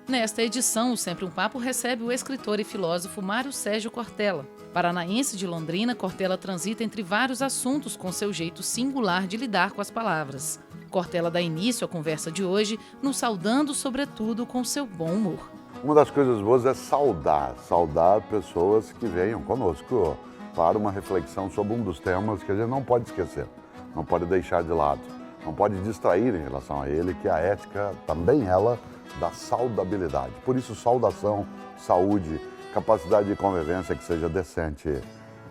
Nesta edição, o Sempre um Papo recebe o escritor e filósofo Mário Sérgio Cortella. Paranaense de Londrina, Cortella transita entre vários assuntos com seu jeito singular de lidar com as palavras. Cortella dá início à conversa de hoje, nos saudando sobretudo com seu bom humor. Uma das coisas boas é saudar pessoas que venham conosco para uma reflexão sobre um dos temas que a gente não pode esquecer, não pode deixar de lado, não pode distrair em relação a ele, que a ética também ela da saudabilidade. Por isso, saudação, saúde, capacidade de convivência que seja decente.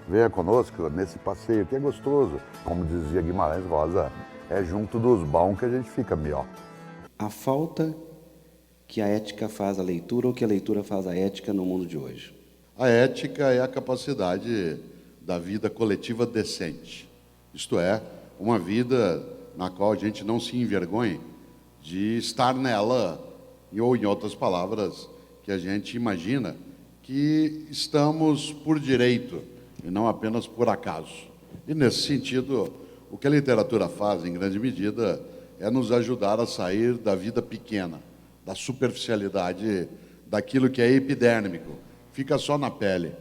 Venha conosco nesse passeio que é gostoso. Como dizia Guimarães Rosa, é junto dos bons que a gente fica melhor. A falta que a ética faz à leitura ou que a leitura faz à ética no mundo de hoje? A ética é a capacidade da vida coletiva decente. Isto é, uma vida na qual a gente não se envergonhe de estar nela, ou em outras palavras, que a gente imagina que estamos por direito e não apenas por acaso. E nesse sentido, o que a literatura faz, em grande medida, é nos ajudar a sair da vida pequena, da superficialidade, daquilo que é epidérmico, fica só na pele.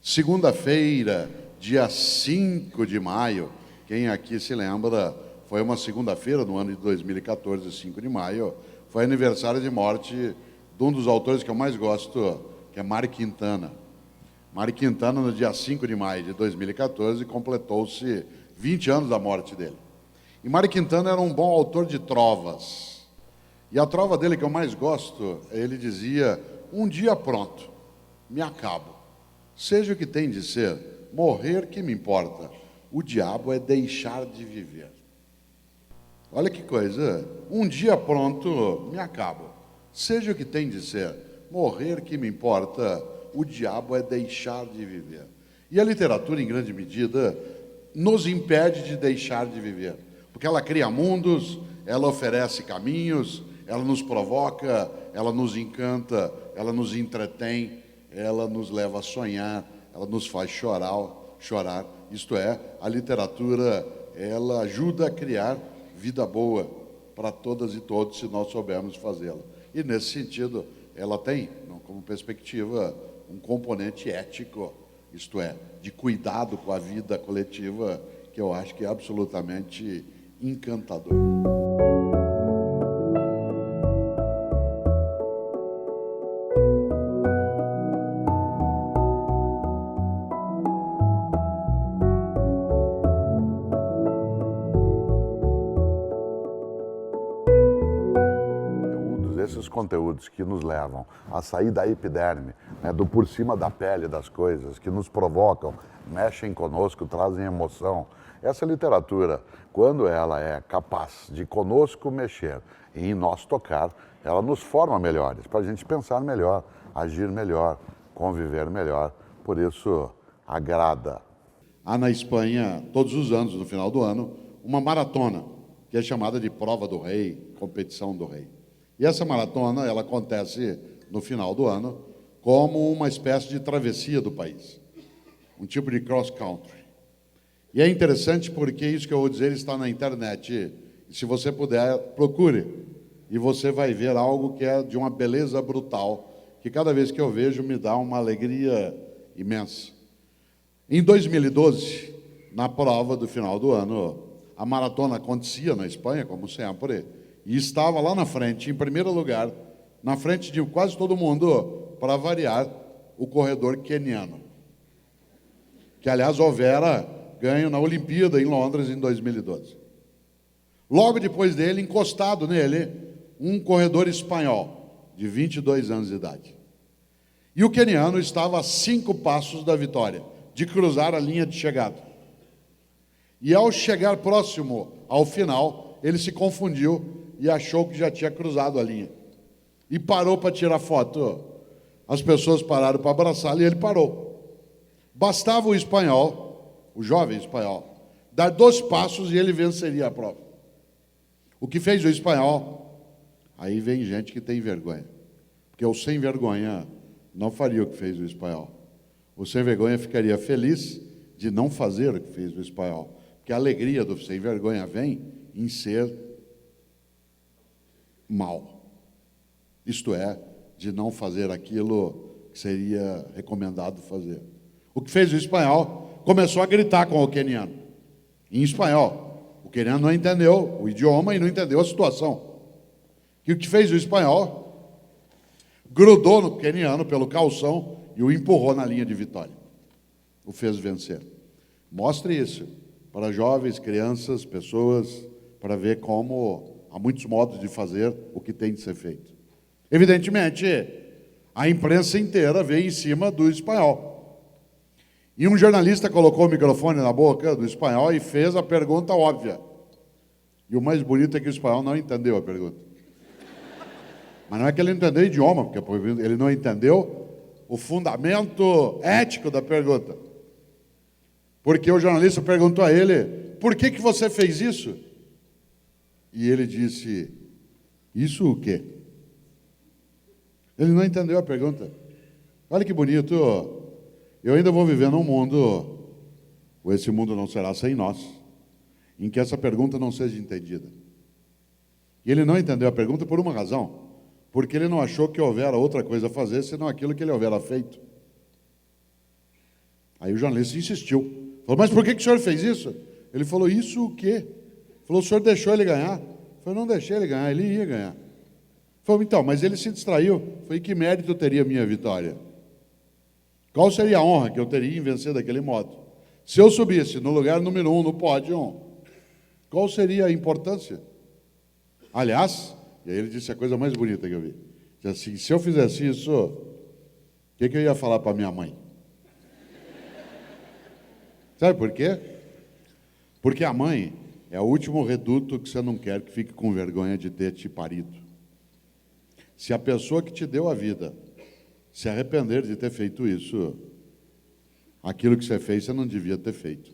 Segunda-feira, dia 5 de maio, quem aqui se lembra, foi uma segunda-feira no ano de 2014, 5 de maio, foi aniversário de morte de um dos autores que eu mais gosto, que é Mário Quintana. Mário Quintana, no dia 5 de maio de 2014, completou-se 20 anos da morte dele. E Mário Quintana era um bom autor de trovas. E a trova dele que eu mais gosto, ele dizia: um dia pronto, me acabo. Seja o que tem de ser, morrer que me importa. O diabo é deixar de viver. Olha que coisa, um dia pronto, me acabo. Seja o que tem de ser, morrer que me importa, o diabo é deixar de viver. E a literatura, em grande medida, nos impede de deixar de viver, porque ela cria mundos, ela oferece caminhos, ela nos provoca, ela nos encanta, ela nos entretém, ela nos leva a sonhar, ela nos faz chorar. Isto é, a literatura, ela ajuda a criar vida boa para todas e todos, se nós soubermos fazê-la. E, nesse sentido, ela tem, como perspectiva, um componente ético, isto é, de cuidado com a vida coletiva, que eu acho que é absolutamente encantador. Esses conteúdos que nos levam a sair da epiderme, do por cima da pele das coisas, que nos provocam, mexem conosco, trazem emoção. Essa literatura, quando ela é capaz de conosco mexer e em nós tocar, ela nos forma melhores, para a gente pensar melhor, agir melhor, conviver melhor. Por isso, agrada. Há na Espanha, todos os anos, no final do ano, uma maratona, que é chamada de Prova do Rei, Competição do Rei. E essa maratona, ela acontece no final do ano como uma espécie de travessia do país, um tipo de cross-country. E é interessante porque isso que eu vou dizer está na internet. E se você puder, procure. E você vai ver algo que é de uma beleza brutal, que cada vez que eu vejo me dá uma alegria imensa. Em 2012, na prova do final do ano, a maratona acontecia na Espanha, como sempre, e estava lá na frente, em primeiro lugar, na frente de quase todo mundo, para variar, o corredor queniano, que, aliás, houvera ganho na Olimpíada em Londres em 2012. Logo depois dele, encostado nele, um corredor espanhol, de 22 anos de idade. E o queniano estava a 5 passos da vitória, de cruzar a linha de chegada. E ao chegar próximo ao final, ele se confundiu e achou que já tinha cruzado a linha. E parou para tirar foto. As pessoas pararam para abraçá-lo e ele parou. Bastava o espanhol, o jovem espanhol, dar 2 passos e ele venceria a prova. O que fez o espanhol? Aí vem gente que tem vergonha. Porque o sem vergonha não faria o que fez o espanhol. O sem vergonha ficaria feliz de não fazer o que fez o espanhol. Porque a alegria do sem vergonha vem em ser mal. Isto é, de não fazer aquilo que seria recomendado fazer. O que fez o espanhol começou a gritar com o queniano, em espanhol. O queniano não entendeu o idioma e não entendeu a situação. E o que fez o espanhol? Grudou no queniano pelo calção e o empurrou na linha de vitória. O fez vencer. Mostre isso para jovens, crianças, pessoas, para ver como há muitos modos de fazer o que tem de ser feito. Evidentemente, a imprensa inteira veio em cima do espanhol. E um jornalista colocou o microfone na boca do espanhol e fez a pergunta óbvia. E o mais bonito é que o espanhol não entendeu a pergunta. Mas não é que ele não entendeu o idioma, porque ele não entendeu o fundamento ético da pergunta. Porque o jornalista perguntou a ele, por que você fez isso? E ele disse, isso o quê? Ele não entendeu a pergunta. Olha que bonito. Eu ainda vou viver num mundo, ou esse mundo não será sem nós, em que essa pergunta não seja entendida. E ele não entendeu a pergunta por uma razão, porque ele não achou que houvera outra coisa a fazer, senão aquilo que ele houvera feito. Aí o jornalista insistiu. Falou, mas por que o senhor fez isso? Ele falou, isso o quê? Falou, o senhor deixou ele ganhar? Falei, não deixei ele ganhar, ele ia ganhar. Falei, então, mas ele se distraiu. Falei, que mérito teria a minha vitória? Qual seria a honra que eu teria em vencer daquele modo? Se eu subisse no lugar número 1 no pódio, qual seria a importância? Aliás, e aí ele disse a coisa mais bonita que eu vi. Disse assim, se eu fizesse isso, o que eu ia falar para minha mãe? Sabe por quê? Porque a mãe é o último reduto que você não quer que fique com vergonha de ter te parido. Se a pessoa que te deu a vida se arrepender de ter feito isso, aquilo que você fez, você não devia ter feito.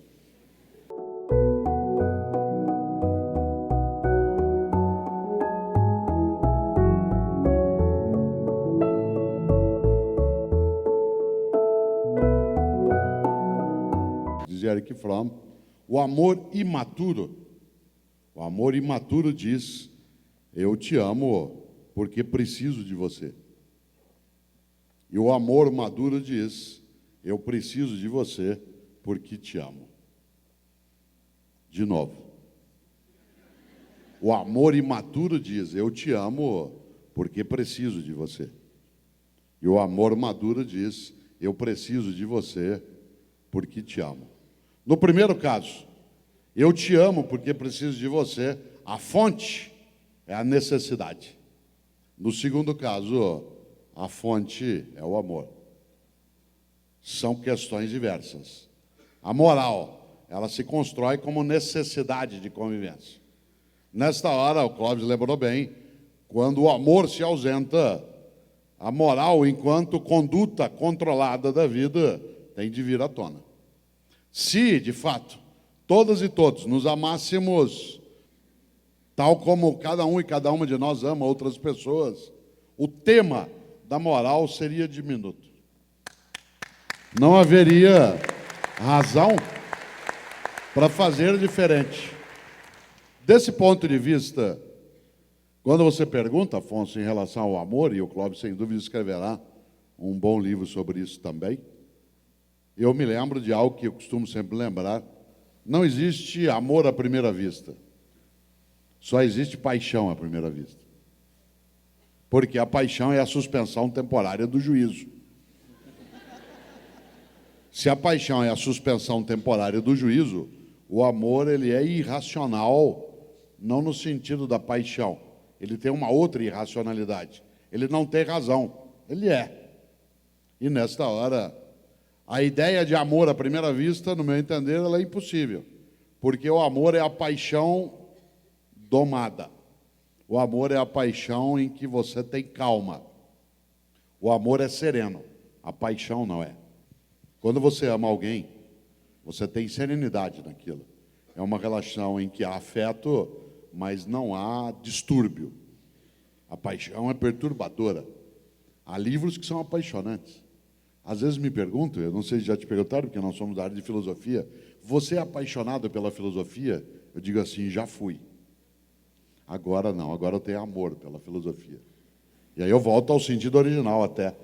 Diz Erich Fromm, o amor imaturo diz, eu te amo porque preciso de você. E o amor maduro diz, eu preciso de você porque te amo. De novo. O amor imaturo diz, eu te amo porque preciso de você. E o amor maduro diz, eu preciso de você porque te amo. No primeiro caso, eu te amo porque preciso de você, a fonte é a necessidade. No segundo caso, a fonte é o amor. São questões diversas. A moral, ela se constrói como necessidade de convivência. Nesta hora, o Clóvis lembrou bem, quando o amor se ausenta, a moral, enquanto conduta controlada da vida, tem de vir à tona. Se, de fato, todas e todos nos amássemos tal como cada um e cada uma de nós ama outras pessoas, o tema da moral seria diminuto. Não haveria razão para fazer diferente. Desse ponto de vista, quando você pergunta, Afonso, em relação ao amor, e o Clóvis sem dúvida escreverá um bom livro sobre isso também, eu me lembro de algo que eu costumo sempre lembrar, não existe amor à primeira vista. Só existe paixão à primeira vista. Porque a paixão é a suspensão temporária do juízo. Se a paixão é a suspensão temporária do juízo, o amor ele é irracional, não no sentido da paixão. Ele tem uma outra irracionalidade. Ele não tem razão. Ele é. E nesta hora, a ideia de amor à primeira vista, no meu entender, ela é impossível. Porque o amor é a paixão domada. O amor é a paixão em que você tem calma. O amor é sereno. A paixão não é. Quando você ama alguém, você tem serenidade naquilo. É uma relação em que há afeto, mas não há distúrbio. A paixão é perturbadora. Há livros que são apaixonantes. Às vezes me pergunto, eu não sei se já te perguntaram, porque nós somos da área de filosofia, você é apaixonado pela filosofia? Eu digo assim, já fui. Agora não, agora eu tenho amor pela filosofia. E aí eu volto ao sentido original até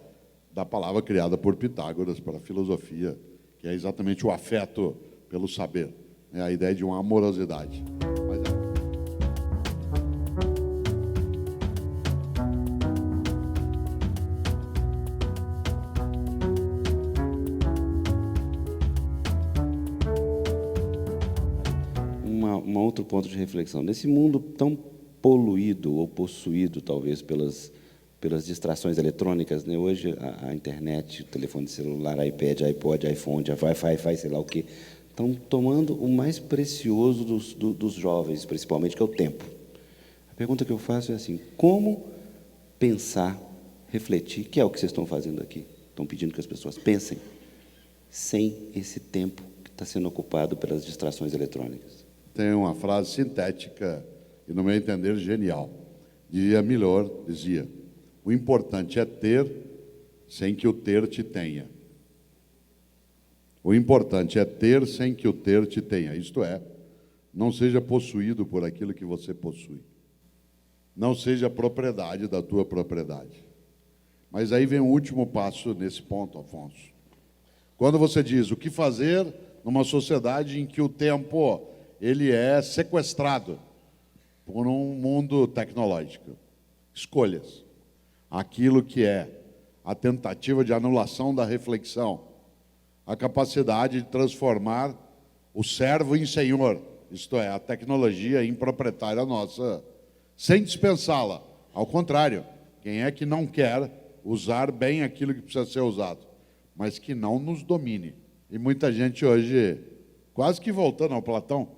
da palavra criada por Pitágoras para a filosofia, que é exatamente o afeto pelo saber. É a ideia de uma amorosidade. Mas Um outro ponto de reflexão. Nesse mundo tão poluído ou possuído, talvez, pelas distrações eletrônicas, né? Hoje a internet, o telefone celular, iPad, iPod, iPhone, Wi-Fi, sei lá o quê, estão tomando o mais precioso dos jovens, principalmente, que é o tempo. A pergunta que eu faço é assim: como pensar, refletir, que é o que vocês estão fazendo aqui? Estão pedindo que as pessoas pensem, sem esse tempo que está sendo ocupado pelas distrações eletrônicas. tem uma frase sintética e, no meu entender, genial. Dizia Miller, o importante é ter sem que o ter te tenha. O importante é ter sem que o ter te tenha. Isto é, não seja possuído por aquilo que você possui. Não seja propriedade da tua propriedade. Mas aí vem o último passo nesse ponto, Afonso. Quando você diz o que fazer numa sociedade em que o tempo ele é sequestrado por um mundo tecnológico. Escolhas. Aquilo que é a tentativa de anulação da reflexão, a capacidade de transformar o servo em senhor, isto é, a tecnologia em proprietária nossa, sem dispensá-la. Ao contrário, quem é que não quer usar bem aquilo que precisa ser usado, mas que não nos domine. E muita gente hoje, quase que voltando ao Platão,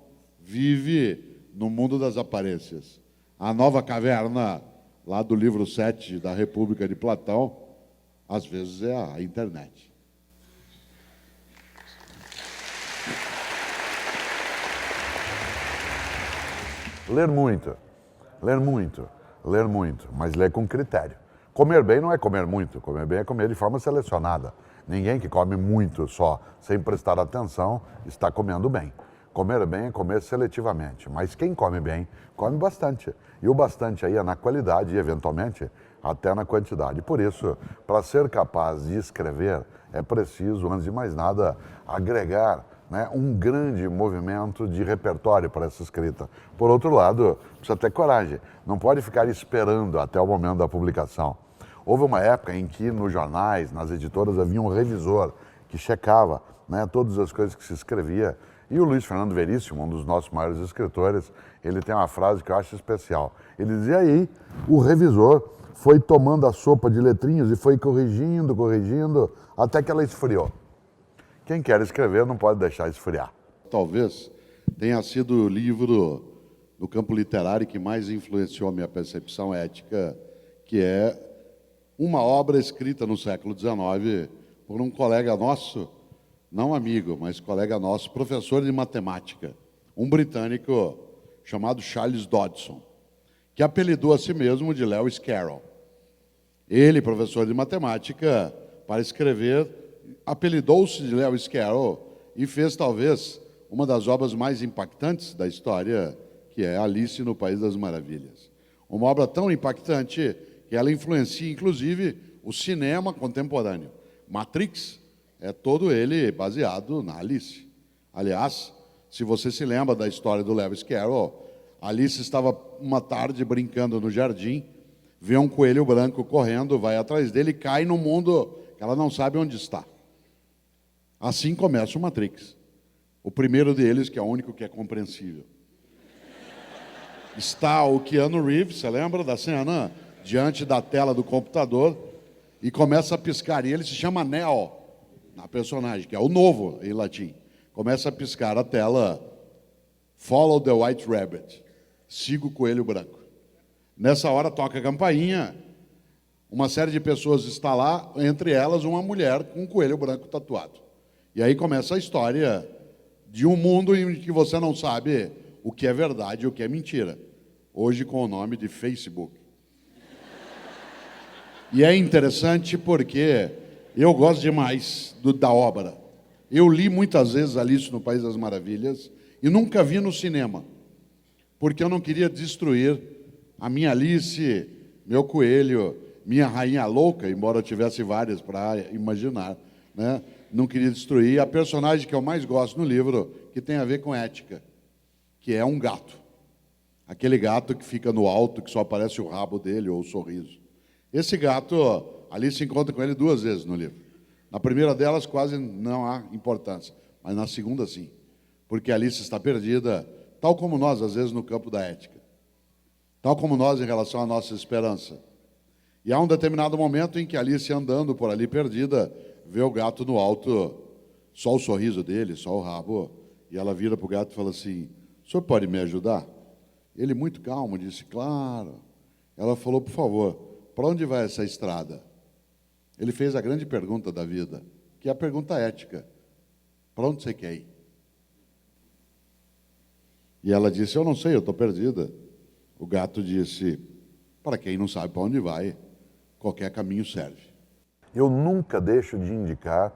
vive no mundo das aparências. A nova caverna, lá do livro 7 da República de Platão, às vezes é a internet. Ler muito, mas ler com critério. Comer bem não é comer muito, comer bem é comer de forma selecionada. Ninguém que come muito só, sem prestar atenção, está comendo bem. Comer bem é comer seletivamente, mas quem come bem, come bastante. E o bastante aí é na qualidade e, eventualmente, até na quantidade. Por isso, para ser capaz de escrever, é preciso, antes de mais nada, agregar, né, um grande movimento de repertório para essa escrita. Por outro lado, precisa ter coragem. Não pode ficar esperando até o momento da publicação. Houve uma época em que, nos jornais, nas editoras, havia um revisor que checava, né, todas as coisas que se escrevia. E o Luiz Fernando Veríssimo, um dos nossos maiores escritores, ele tem uma frase que eu acho especial. Ele dizia: aí, o revisor foi tomando a sopa de letrinhas e foi corrigindo, até que ela esfriou. Quem quer escrever não pode deixar esfriar. Talvez tenha sido o livro no campo literário que mais influenciou a minha percepção ética, que é uma obra escrita no século XIX por um colega nosso, não amigo, mas colega nosso, professor de matemática, um britânico chamado Charles Dodson, que apelidou a si mesmo de Lewis Carroll. Ele, professor de matemática, para escrever, apelidou-se de Lewis Carroll e fez talvez uma das obras mais impactantes da história, que é Alice no País das Maravilhas. Uma obra tão impactante que ela influencia, inclusive, o cinema contemporâneo. Matrix é todo ele baseado na Alice. Aliás, se você se lembra da história do Lewis Carroll, Alice estava uma tarde brincando no jardim, vê um coelho branco correndo, vai atrás dele e cai no mundo que ela não sabe onde está. Assim começa o Matrix. O primeiro deles, que é o único que é compreensível. Está o Keanu Reeves, você lembra da cena? Diante da tela do computador e começa a piscar. E ele se chama Neo, na personagem, que é o novo em latim. Começa a piscar a tela, Follow the White Rabbit, siga o coelho branco. Nessa hora toca a campainha, uma série de pessoas está lá, entre elas uma mulher com um coelho branco tatuado. E aí começa a história de um mundo em que você não sabe o que é verdade e o que é mentira. Hoje com o nome de Facebook. E é interessante porque eu gosto demais da obra. Eu li muitas vezes Alice no País das Maravilhas e nunca vi no cinema, porque eu não queria destruir a minha Alice, meu coelho. minha rainha louca, embora eu tivesse várias para imaginar, né? Não queria destruir. A personagem que eu mais gosto no livro, que tem a ver com ética, que é um gato. Aquele gato que fica no alto, que só aparece o rabo dele ou o sorriso. Esse gato, ali se encontra com ele 2 vezes no livro. Na primeira delas quase não há importância, mas na segunda sim. Porque Alice está perdida, tal como nós, às vezes, no campo da ética. Tal como nós em relação à nossa esperança. E há um determinado momento em que Alice, andando por ali perdida, vê o gato no alto, só o sorriso dele, só o rabo, e ela vira para o gato e fala assim: o senhor pode me ajudar? Ele, muito calmo, disse: claro. Ela falou: por favor, para onde vai essa estrada? Ele fez a grande pergunta da vida, que é a pergunta ética: para onde você quer ir? E ela disse: eu não sei, eu estou perdida. O gato disse: para quem não sabe para onde vai, qualquer caminho serve. Eu nunca deixo de indicar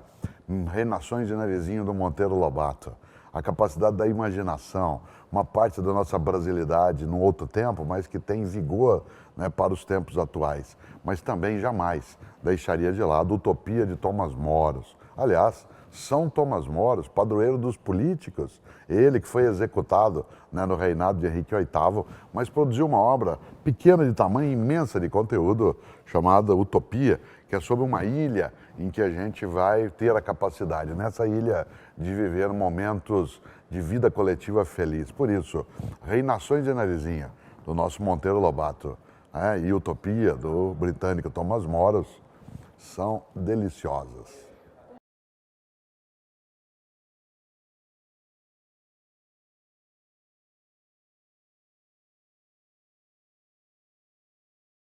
Reinações de Narizinho, do Monteiro Lobato. A capacidade da imaginação, uma parte da nossa brasilidade num outro tempo, mas que tem vigor, né, para os tempos atuais. Mas também jamais deixaria de lado Utopia, de Thomas Moros. Aliás, São Tomás Moros, padroeiro dos políticos, ele que foi executado, né, no reinado de Henrique VIII, mas produziu uma obra pequena de tamanho, imensa de conteúdo, chamada Utopia, que é sobre uma ilha em que a gente vai ter a capacidade, nessa ilha, de viver momentos de vida coletiva feliz. Por isso, Reinações de Narizinho, do nosso Monteiro Lobato, né, e Utopia, do britânico Thomas Moros, são deliciosas.